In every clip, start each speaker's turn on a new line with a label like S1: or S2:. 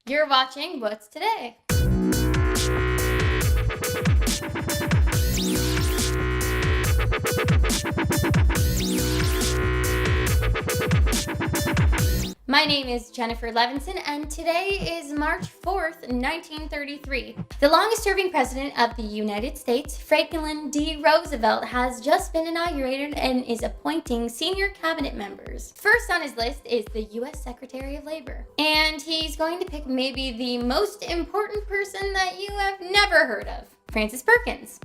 S1: You're watching What's Today? My name is Jennifer Levinson, and today is March 4th, 1933. The longest-serving president of the United States, Franklin D. Roosevelt, has just been inaugurated and is appointing senior cabinet members. First on his list is the U.S. Secretary of Labor, and he's going to pick maybe the most important person that you have never heard of, Frances Perkins.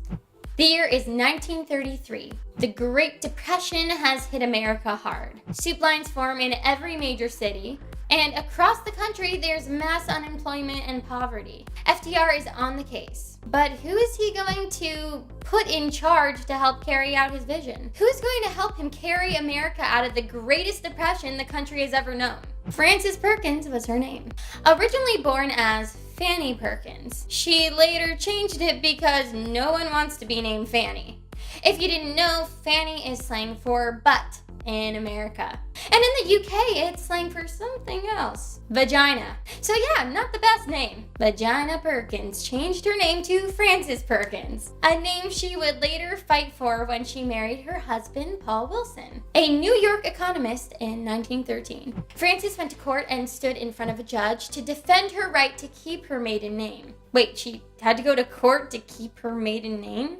S1: The year is 1933. The Great Depression has hit America hard. Soup lines form in every major city, and across the country there's mass unemployment and poverty. FDR is on the case, but who is he going to put in charge to help carry out his vision? Who's going to help him carry America out of the greatest depression the country has ever known? Frances Perkins was her name. Originally born as Fanny Perkins, she later changed it because no one wants to be named Fanny. If you didn't know, Fanny is slang for butt in America. And in the UK, it's slang for something else. Vagina. So yeah, not the best name. Vagina Perkins changed her name to Frances Perkins, a name she would later fight for when she married her husband, Paul Wilson, a New York economist, in 1913. Frances went to court and stood in front of a judge to defend her right to keep her maiden name. Wait, she had to go to court to keep her maiden name?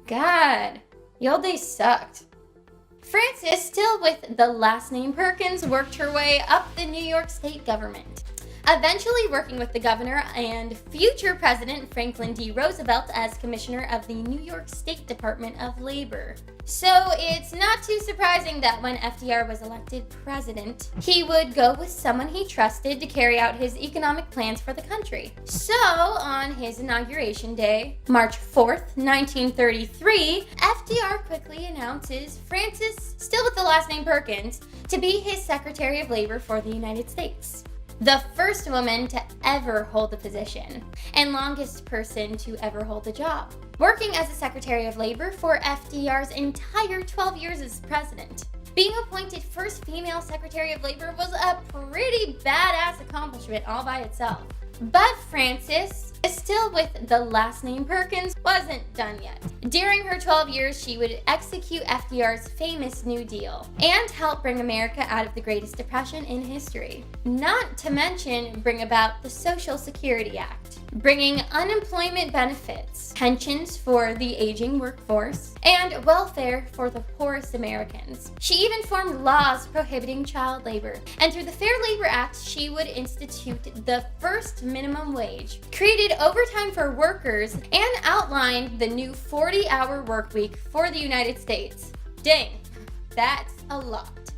S1: God, the old days sucked. Frances, still with the last name Perkins, worked her way up the New York state government, eventually working with the governor and future president Franklin D. Roosevelt as commissioner of the New York State Department of Labor. So it's not too surprising that when FDR was elected president, he would go with someone he trusted to carry out his economic plans for the country. So on his inauguration day, March 4th, 1933, FDR quickly announces Frances, still with the last name Perkins, to be his Secretary of Labor for the United States. The first woman to ever hold the position, and longest person to ever hold the job, working as a Secretary of Labor for FDR's entire 12 years as president. Being appointed first female Secretary of Labor was a pretty badass accomplishment all by itself. But Frances, still with the last name Perkins, wasn't done yet. During her 12 years, she would execute FDR's famous New Deal and help bring America out of the greatest depression in history. Not to mention bring about the Social Security Act, bringing unemployment benefits, pensions for the aging workforce, and welfare for the poorest Americans. She even formed laws prohibiting child labor, and through the Fair Labor Act, she would institute the first minimum wage, created overtime for workers, and outlined the new 40-hour work week for the United States. Dang, that's a lot.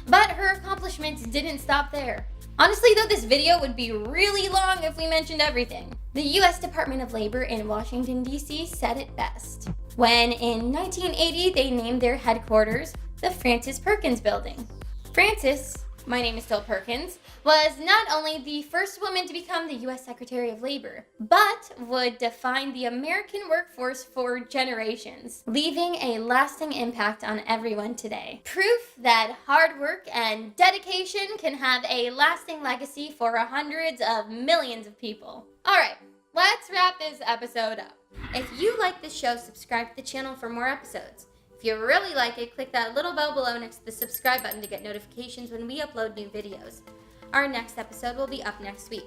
S1: But her accomplishments didn't stop there. Honestly though, this video would be really long if we mentioned everything. The U.S. Department of Labor in Washington, D.C. said it best when in 1980 they named their headquarters the Frances Perkins Building. Frances, my name is still Perkins, was not only the first woman to become the U.S. Secretary of Labor, but would define the American workforce for generations, leaving a lasting impact on everyone today. Proof that hard work and dedication can have a lasting legacy for hundreds of millions of people. Alright, let's wrap this episode up. If you like this show, subscribe to the channel for more episodes. If you really like it, click that little bell below next to the subscribe button to get notifications when we upload new videos. Our next episode will be up next week.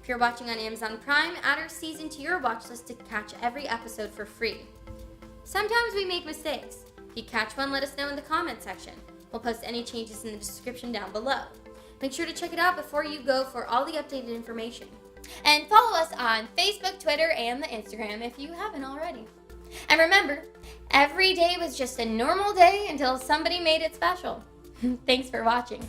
S1: If you're watching on Amazon Prime, add our season to your watch list to catch every episode for free. Sometimes we make mistakes. If you catch one, let us know in the comment section. We'll post any changes in the description down below. Make sure to check it out before you go for all the updated information. And follow us on Facebook, Twitter, and the Instagram if you haven't already. And remember, every day was just a normal day until somebody made it special. Thanks for watching.